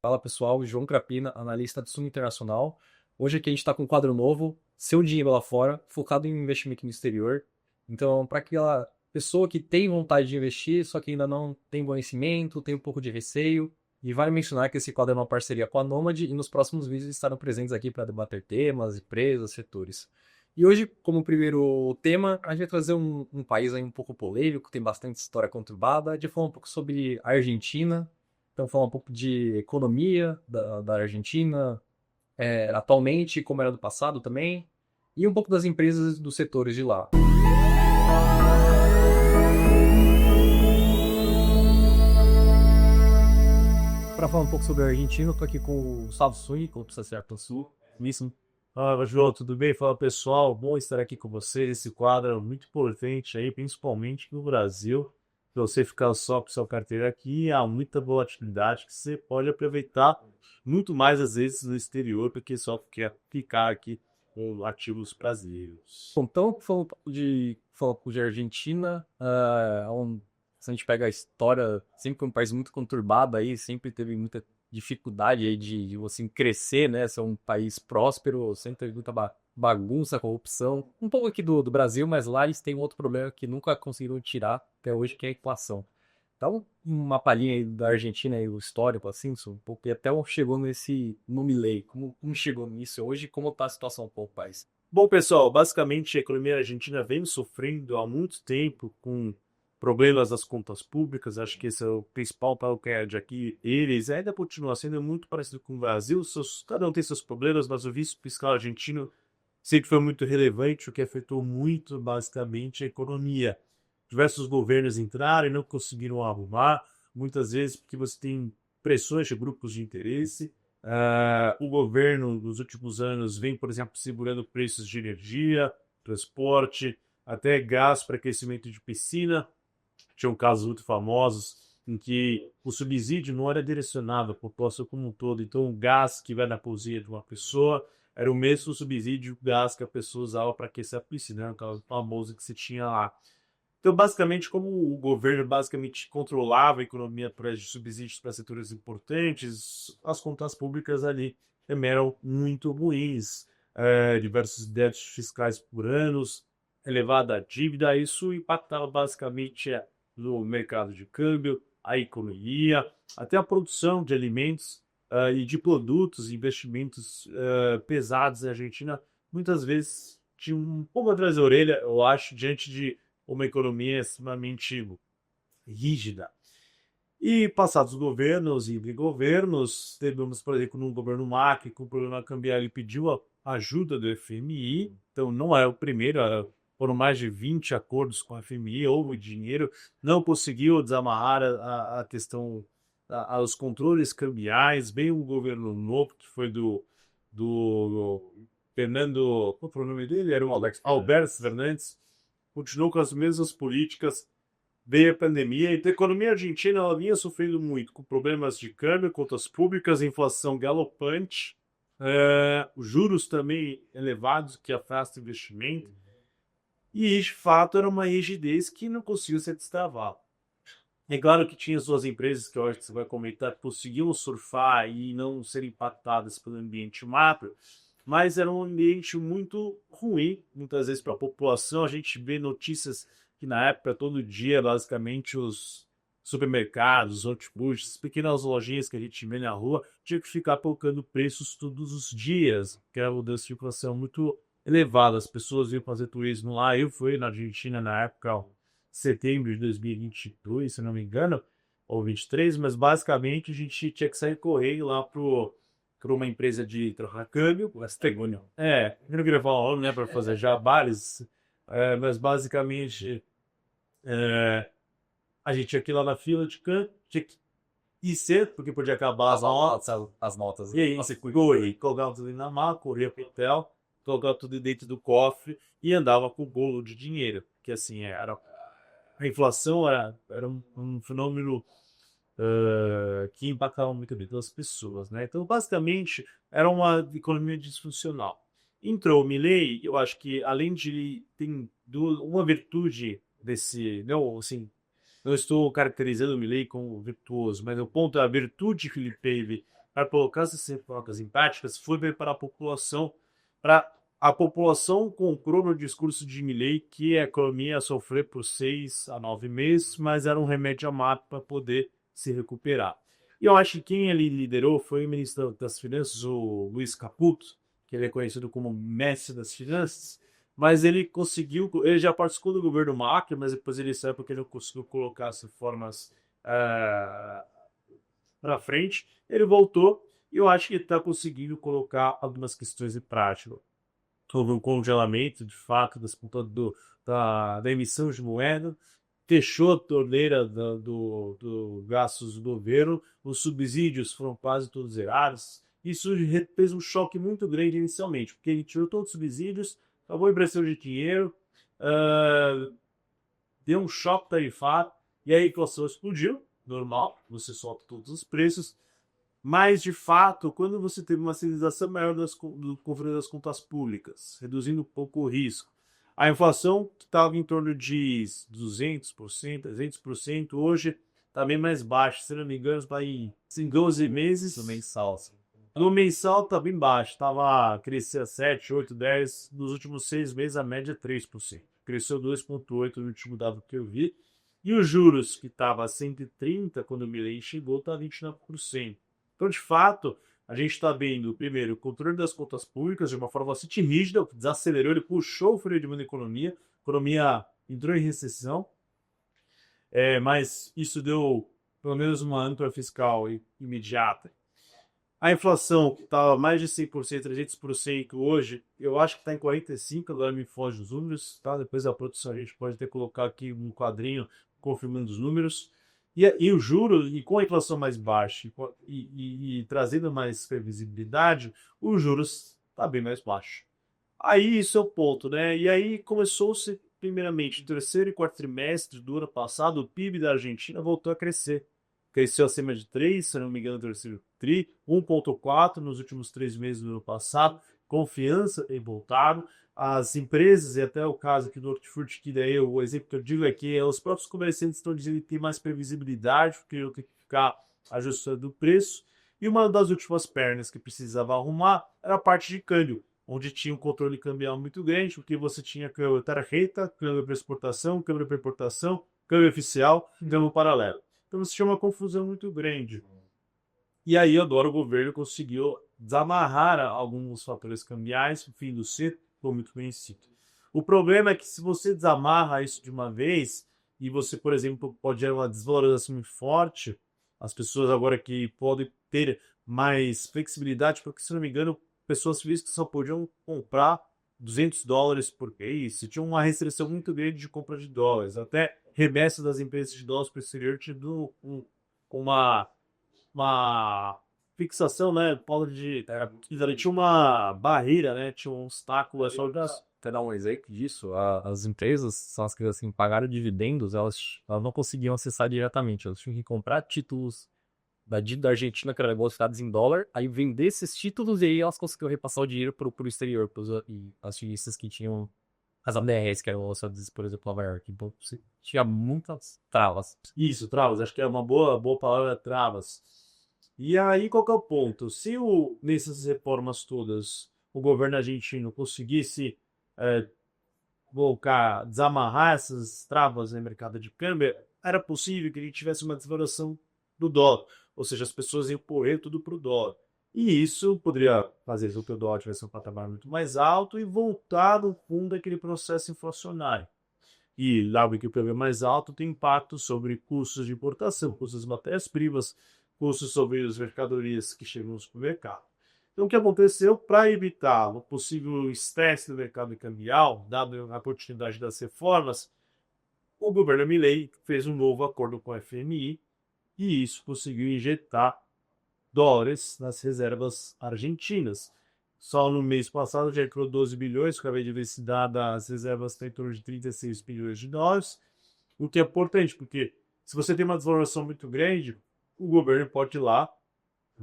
Fala pessoal, João Crapina, analista de Suno Internacional. Hoje aqui a gente está com um quadro novo, Seu Dinheiro Lá Fora, focado em investimento no exterior. Então, para aquela pessoa que tem vontade de investir, só que ainda não tem conhecimento, tem um pouco de receio, e vale mencionar que esse quadro é uma parceria com a Nomad e nos próximos vídeos estarão presentes aqui para debater temas, empresas, setores. E hoje, como primeiro tema, a gente vai trazer um país aí um pouco polêmico, tem bastante história conturbada, de falar um pouco sobre a Argentina. Então, falar um pouco de economia da Argentina, atualmente, como era do passado também, e um pouco das empresas dos setores de lá. Para falar um pouco sobre a Argentina, eu tô aqui com o Gustavo Suni, como precisa ser do Sul. Isso. Fala, João, tudo bem? Fala, pessoal. Bom estar aqui com vocês. Esse quadro é muito importante aí, principalmente no Brasil. Se você ficar só com sua carteira aqui, há muita volatilidade que você pode aproveitar muito mais às vezes no exterior, porque só quer ficar aqui com ativos brasileiros. Bom, então, falar um pouco de Argentina, se a gente pega a história, sempre foi um país muito conturbado aí, sempre teve muita dificuldade aí de você crescer, né? Ser um país próspero, sempre teve muita bagunça, corrupção. Um pouco aqui do Brasil, mas lá eles têm um outro problema que nunca conseguiram tirar até hoje, que é a inflação. Então, uma palhinha aí da Argentina e o histórico, assim, um pouco, e até chegou no Milei. Como chegou nisso hoje? Como tá a situação um pouco, país? Bom, pessoal, basicamente a economia argentina vem sofrendo há muito tempo com problemas das contas públicas. Acho que esse é o principal calcanhar de aqui. Eles ainda continuam sendo muito parecido com o Brasil. Cada um tem seus problemas, mas o visto fiscal argentino sempre foi muito relevante, o que afetou muito, basicamente, a economia. Diversos governos entraram e não conseguiram arrumar, muitas vezes porque você tem pressões de grupos de interesse. O governo, nos últimos anos, vem, por exemplo, segurando preços de energia, transporte, até gás para aquecimento de piscina. Tinham casos muito famosos em que o subsídio não era direcionado à população como um todo. Então, o gás que vai na cozinha de uma pessoa era o mesmo subsídio do gás que a pessoa usava para aquecer a piscina. Era um caso famoso que se tinha lá. Então, basicamente, como o governo basicamente controlava a economia por subsídios para setores importantes, as contas públicas ali também eram muito ruins. Diversos débitos fiscais por anos, elevada dívida, isso impactava basicamente no mercado de câmbio, a economia, até a produção de alimentos e de produtos, investimentos pesados na Argentina, muitas vezes tinha um pouco atrás da orelha, eu acho, diante de uma economia extremamente rígida. E passados governos e governos, tivemos, por exemplo, no governo Macri, com o problema cambial, ele pediu a ajuda do FMI, então não é o primeiro, foram mais de 20 acordos com a FMI, houve dinheiro, não conseguiu desamarrar a questão, os controles cambiais, bem o governo novo, que foi do Fernando, qual foi o nome dele? Era o Alberto Fernandes, continuou com as mesmas políticas, veio a pandemia, então a economia argentina ela vinha sofrendo muito com problemas de câmbio, contas públicas, inflação galopante, os juros também elevados que afastam investimento, e de fato era uma rigidez que não conseguiu ser destravada. É claro que tinha suas empresas, que eu acho que você vai comentar, que conseguiam surfar e não ser impactadas pelo ambiente macro, mas era um ambiente muito ruim, muitas vezes para a população. A gente vê notícias que na época, todo dia, basicamente, os supermercados, os hortifrutis, as pequenas lojinhas que a gente vê na rua, tinham que ficar colocando preços todos os dias, que era uma mudança de inflação muito elevada. As pessoas iam fazer turismo lá. Eu fui na Argentina na época, setembro de 2022, se não me engano, ou 23, mas basicamente a gente tinha que sair correndo lá para uma empresa de trocar câmbio. Western Union. Eu não queria falar o nome, né, para fazer jabares, mas basicamente a gente tinha que ir lá na fila de câmbio, tinha que ir cedo, porque podia acabar as notas. As notas. E aí, você corria, colocava tudo na mala, corria pro hotel, colocava tudo dentro do cofre e andava com o bolo de dinheiro. Que assim, a inflação era um fenômeno que impactava muito a vida das pessoas, né? Então, basicamente, era uma economia disfuncional. Entrou o Milei, eu acho que além de tem uma virtude desse, não, assim, não estou caracterizando o Milei como virtuoso, mas o ponto é a virtude que ele teve para colocar essas reformas em práticas foi para a população comprou no discurso de Milei que a economia ia sofrer por 6 a 9 meses, mas era um remédio amargo para poder se recuperar. E eu acho que quem ele liderou foi o ministro das Finanças, o Luiz Caputo, que ele é conhecido como mestre das finanças, mas ele já participou do governo Macri, mas depois ele saiu porque ele não conseguiu colocar as reformas para frente. Ele voltou e eu acho que ele está conseguindo colocar algumas questões em prática. Houve um congelamento, de fato, da emissão de moeda, fechou a torneira do gastos do governo, os subsídios foram quase todos zerados. Isso fez um choque muito grande inicialmente, porque ele tirou todos os subsídios, acabou a impressão de dinheiro, deu um choque tarifário, e a inflação explodiu, normal, você solta todos os preços, mas, de fato, quando você teve uma sinalização maior do controle das contas públicas, reduzindo um pouco o risco, a inflação, que estava em torno de 200%, 300%, hoje está bem mais baixa. Se não me engano, está em 12 meses. No mensal. No mensal está bem baixo. Crescia 7, 8, 10. Nos últimos 6 meses, a média é 3%. Cresceu 2,8% no último dado que eu vi. E os juros, que estava a 130 quando o Milei chegou, está a 29%. Então, de fato, a gente está vendo, primeiro, o controle das contas públicas de uma forma bastante rígida, o que desacelerou, ele puxou o freio de mão da economia, a economia entrou em recessão, mas isso deu pelo menos uma âncora fiscal imediata. A inflação, que estava mais de 100%, 300% hoje, eu acho que está em 45%, agora me foge os números, tá? Depois da produção a gente pode até colocar aqui um quadrinho confirmando os números. E o juro, e com a inflação mais baixa e trazendo mais previsibilidade, os juros está bem mais baixo. Aí isso é o ponto, né? E aí começou-se, primeiramente, no terceiro e quarto trimestre do ano passado, o PIB da Argentina voltou a crescer. Cresceu acima de 3, se não me engano, no terceiro tri, 1,4 nos últimos 3 meses do ano passado. Confiança tem voltado. As empresas, e até o caso aqui do Hortifruti, que daí o exemplo que eu digo é que os próprios comerciantes estão dizendo que tem mais previsibilidade, porque não tem que ficar ajustando o preço. E uma das últimas pernas que precisava arrumar era a parte de câmbio, onde tinha um controle cambial muito grande, porque você tinha câmbio tarjeta, câmbio para exportação, câmbio para importação, câmbio oficial e câmbio paralelo. Então você tinha uma confusão muito grande. E aí agora o governo conseguiu desamarrar alguns fatores cambiais, o fim do ciclo ficou muito conhecido. O problema é que se você desamarra isso de uma vez, e você, por exemplo, pode ter uma desvalorização muito forte, as pessoas agora que podem ter mais flexibilidade, porque se não me engano, pessoas físicas só podiam comprar $200 por mês, tinha uma restrição muito grande de compra de dólares, até remessa das empresas de dólares para o exterior tinha uma fixação, né? Tinha uma barreira, né? Tinha um obstáculo. Até dar um exemplo disso, as empresas são as que assim, pagaram dividendos, elas não conseguiam acessar diretamente, elas tinham que comprar títulos da dívida da Argentina, que eram negociados em dólar, aí vender esses títulos e aí elas conseguiram repassar o dinheiro pro exterior, e as acionistas que tinham as ADRs, que eram lançadas, por exemplo, Nova York. Então, você tinha muitas travas. Isso, travas. Acho que é uma boa palavra, travas. E aí, qual que é o ponto? Se nessas reformas todas o governo argentino conseguisse desamarrar essas travas no mercado de câmbio, era possível que a gente tivesse uma desvalorização do dólar. Ou seja, as pessoas iam correr tudo para o dólar. E isso poderia fazer com que o dólar tivesse um patamar muito mais alto e voltar, no fundo, aquele processo inflacionário. E, logo que o problema é mais alto, tem impacto sobre custos de importação, custos de matérias-primas, custos sobre as mercadorias que chegam no supermercado. Então, o que aconteceu para evitar o possível estresse do mercado cambial, dado a oportunidade das reformas, o governo Milei fez um novo acordo com o FMI e isso conseguiu injetar dólares nas reservas argentinas. Só no mês passado já entrou 12 bilhões, acabei de ver se dada as reservas estão em torno de 36 bilhões de dólares, o que é importante, porque se você tem uma desvalorização muito grande, o governo pode ir lá,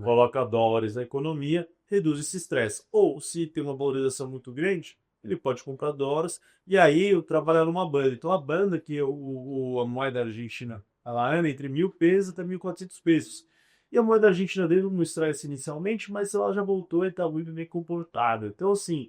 coloca dólares na economia, reduz esse estresse. Ou, se tem uma valorização muito grande, ele pode comprar dólares, e aí trabalhar numa banda. Então, a banda, que a moeda argentina, ela anda entre 1.000 pesos até 1.400 pesos. E a moeda argentina dele não mostrou isso inicialmente, mas ela já voltou e está muito bem comportada. Então, assim,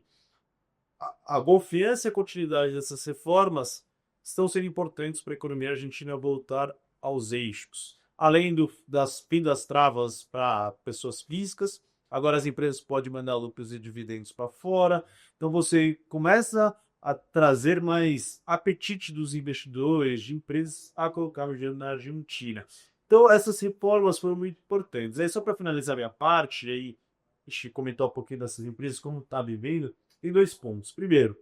a confiança e a continuidade dessas reformas estão sendo importantes para a economia argentina voltar aos eixos. Além das fim das travas para pessoas físicas, agora as empresas podem mandar lucros e dividendos para fora. Então você começa a trazer mais apetite dos investidores, de empresas, a colocar o dinheiro na Argentina. Então essas reformas foram muito importantes. Aí só para finalizar minha parte, aí a gente comentar um pouquinho dessas empresas, como está vivendo, tem 2 pontos. Primeiro,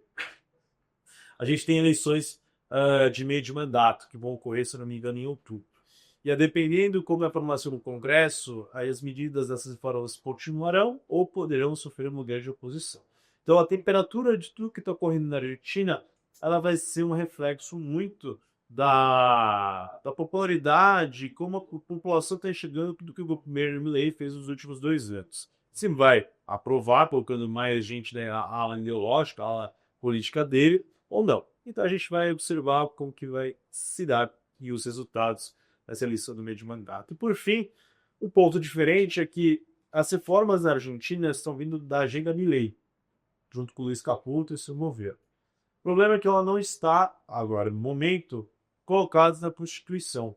a gente tem eleições de meio de mandato, que vão ocorrer, se não me engano, em outubro. E a dependendo como é a formação do Congresso, aí as medidas dessas reformas continuarão ou poderão sofrer uma grande oposição. Então a temperatura de tudo que está ocorrendo na Argentina, ela vai ser um reflexo muito da popularidade, como a população está enxergando tudo que o governo Milei fez nos últimos 2 anos. Se vai aprovar, colocando mais gente na ala ideológica, a ala política dele, ou não. Então a gente vai observar como que vai se dar e os resultados dessa eleição do meio de mandato. E por fim, um ponto diferente é que as reformas da Argentina estão vindo da agenda Milei, junto com o Luiz Caputo e seu governo. O problema é que ela não está, agora, no momento, colocada na Constituição.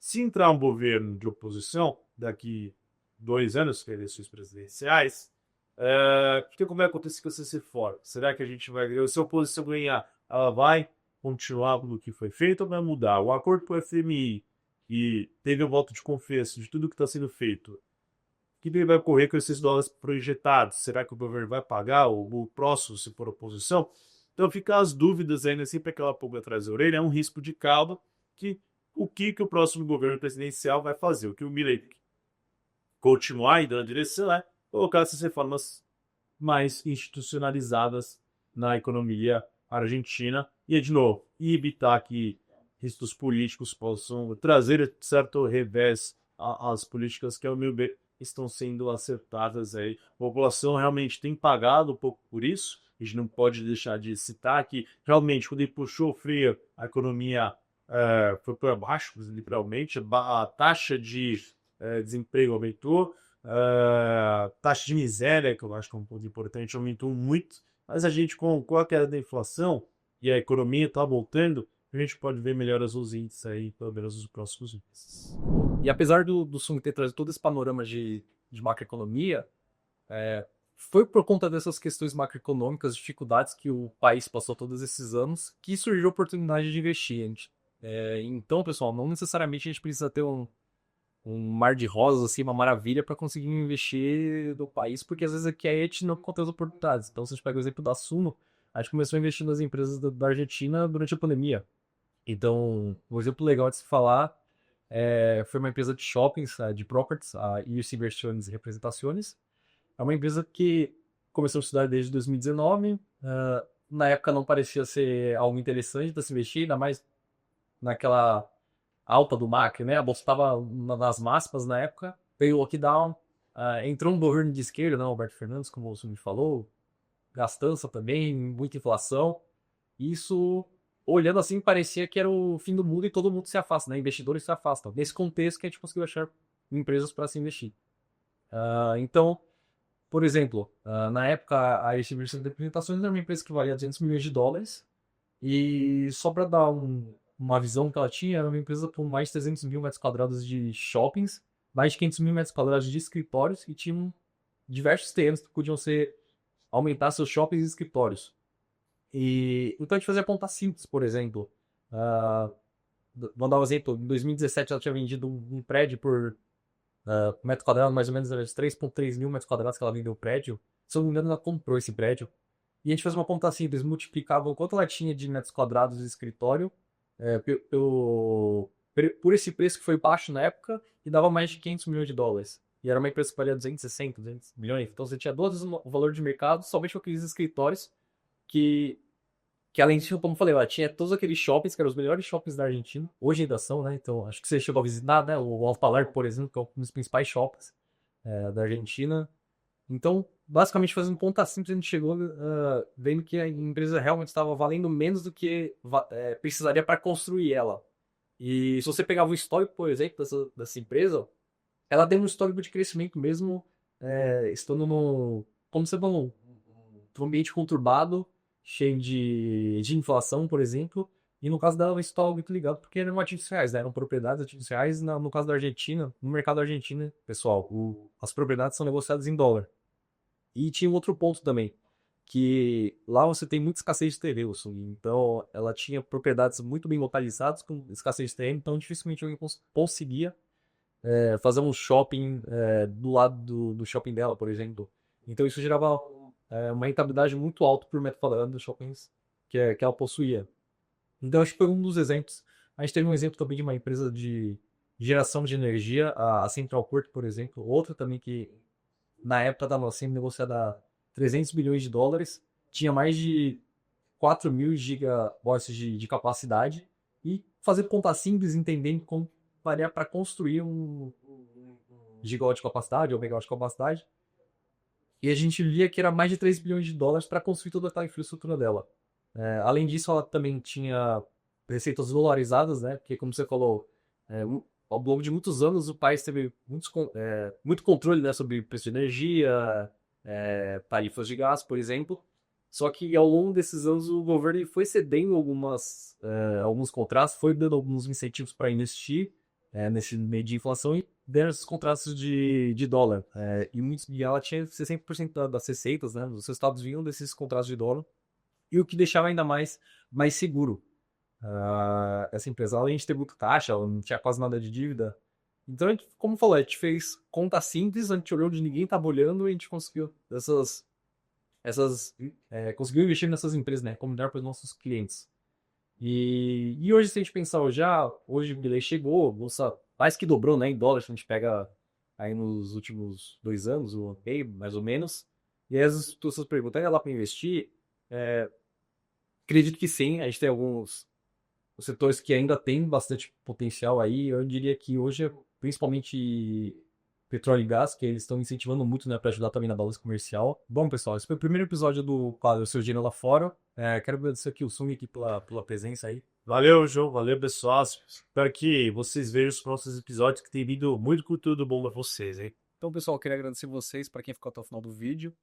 Se entrar um governo de oposição, daqui 2 anos, que é eleições presidenciais, o que vai acontecer com essas reformas? Será que a gente vai... Se a oposição ganhar, ela vai continuar no que foi feito ou vai mudar? O acordo com o FMI, que teve o voto de confiança de tudo que está sendo feito, o que vai ocorrer com esses dólares projetados? Será que o governo vai pagar o próximo se for oposição? Então fica as dúvidas ainda, sempre aquela pulga atrás da orelha, é um risco de cauda que o que o próximo governo presidencial vai fazer. O que o Milei continuar indo na direção é colocar essas reformas mais institucionalizadas na economia argentina e, de novo, evitar que riscos políticos possam trazer certo revés às políticas que, ao meu ver, estão sendo acertadas aí. A população realmente tem pagado um pouco por isso. A gente não pode deixar de citar que, realmente, quando ele puxou o freio, a economia foi para baixo, literalmente. A taxa de desemprego aumentou, a taxa de miséria, que eu acho que é um ponto importante, aumentou muito. Mas a gente, com a queda da inflação e a economia está voltando, a gente pode ver melhoras nos índices aí, pelo menos nos próximos meses. E apesar do Sung ter trazido todo esse panorama de macroeconomia, foi por conta dessas questões macroeconômicas, dificuldades que o país passou todos esses anos, que surgiu a oportunidade de investir. Então, pessoal, não necessariamente a gente precisa ter um mar de rosas, assim, uma maravilha para conseguir investir no país, porque às vezes aqui a gente não encontra as oportunidades. Então, se a gente pega o exemplo da Suno, a gente começou a investir nas empresas da Argentina durante a pandemia. Então, um exemplo legal de se falar foi uma empresa de shoppings, de properties, a IRC Inversiones e Representações. É uma empresa que começou a estudar desde 2019. Na época não parecia ser algo interessante para se investir, ainda mais naquela alta do MAC, né? A bolsa estava nas máximas na época, veio o lockdown, entrou um governo de esquerda, né? Alberto Fernandes, como você me falou, gastança também, muita inflação. Isso, olhando assim, parecia que era o fim do mundo e todo mundo se afasta, né? Investidores se afastam. Nesse contexto que a gente conseguiu achar empresas para se investir. Então, por exemplo, na época a Estimação de Representações era uma empresa que valia US$ 200 milhões e só para dar uma visão que ela tinha, era uma empresa com mais de 300 mil metros quadrados de shoppings, mais de 500 mil metros quadrados de escritórios e tinham diversos terrenos que podiam aumentar seus shoppings e escritórios. Então a gente fazia ponta simples, por exemplo. Vou dar um exemplo. Em 2017 ela tinha vendido um prédio por metro quadrado, mais ou menos 3,3 mil metros quadrados que ela vendeu o prédio. Se eu não me engano, ela comprou esse prédio. E a gente fez uma conta simples, multiplicava o quanto ela tinha de metros quadrados de escritório por esse preço que foi baixo na época e dava mais de US$ 500 milhões. E era uma empresa que valia 260, 200 milhões. Então você tinha 2 vezes o valor de mercado somente com aqueles escritórios que além disso, como eu falei, ela tinha todos aqueles shoppings, que eram os melhores shoppings da Argentina. Hoje ainda são, né? Então acho que você chegou a visitar, né? O Alto Palermo, por exemplo, que é um dos principais shoppings da Argentina. Então, basicamente, fazendo ponta simples, a gente chegou vendo que a empresa realmente estava valendo menos do que precisaria para construir ela. E se você pegava o histórico, por exemplo, dessa empresa, ela tem um histórico de crescimento mesmo, estando no, como você falou, um ambiente conturbado, cheio de inflação, por exemplo. E no caso dela, isso estava muito ligado porque eram ativos reais, né? Eram propriedades ativos reais. No caso da Argentina, no mercado argentino, pessoal, as propriedades são negociadas em dólar. E tinha um outro ponto também, que lá você tem muita escassez de terreno, então ela tinha propriedades muito bem localizadas com escassez de terreno, então dificilmente alguém conseguia fazer um shopping do lado do shopping dela, por exemplo. Então isso gerava uma rentabilidade muito alta por metro quadrado dos shoppings que ela possuía. Então acho que foi um dos exemplos. A gente teve um exemplo também de uma empresa de geração de energia, a Central Port, por exemplo, outra também que na época estava sendo negociada a 300 bilhões de dólares, tinha mais de 4 mil gigawatts de capacidade e fazer conta simples, entendendo como faria para construir um gigawatt de capacidade ou megawatt de capacidade. E a gente via que era mais de 3 bilhões de dólares para construir toda aquela infraestrutura dela. Além disso, ela também tinha receitas dolarizadas, né? Porque, como você falou, ao longo de muitos anos o país teve muito controle, né, sobre preço de energia, tarifas de gás, por exemplo. Só que ao longo desses anos o governo foi cedendo alguns contratos, foi dando alguns incentivos para investir nesse meio de inflação e deram esses contratos de dólar. E ela tinha 60% das receitas, né, dos estados vinham desses contratos de dólar, e o que deixava ainda mais seguro essa empresa. Além de ter muita taxa, ela não tinha quase nada de dívida. Então, como falou, a gente fez conta simples, a gente olhou onde ninguém estava olhando e a gente conseguiu conseguiu investir nessas empresas, né? Como dar para os nossos clientes. E hoje, se a gente pensar hoje o Billy chegou, bolsa mais que dobrou, né? Em dólares, se a gente pega aí nos últimos 2 anos, o meio, mais ou menos. E aí as pessoas perguntam, é lá para investir? Acredito que sim, a gente tem alguns setores que ainda tem bastante potencial aí. Eu diria que hoje, principalmente petróleo e gás, que eles estão incentivando muito, né, para ajudar também na balança comercial. Bom, pessoal, esse foi o primeiro episódio do quadro Seu Dinheiro Lá Fora. Quero agradecer aqui o Sung aqui pela presença aí. Valeu, João. Valeu, pessoal. Espero que vocês vejam os próximos episódios, que tem vindo muito conteúdo bom pra vocês, hein? Então, pessoal, queria agradecer vocês para quem ficou até o final do vídeo.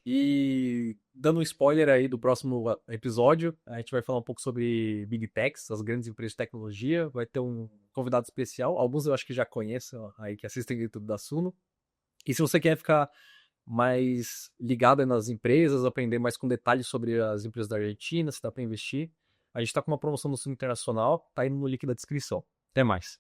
E dando um spoiler aí do próximo episódio, a gente vai falar um pouco sobre Big Techs, as grandes empresas de tecnologia. Vai ter um convidado especial. Alguns eu acho que já conhecem aí, que assistem o YouTube da Suno. E se você quer ficar mais ligado aí nas empresas, aprender mais com detalhes sobre as empresas da Argentina, se dá para investir, a gente está com uma promoção no Suno Internacional, tá aí no link da descrição. Até mais.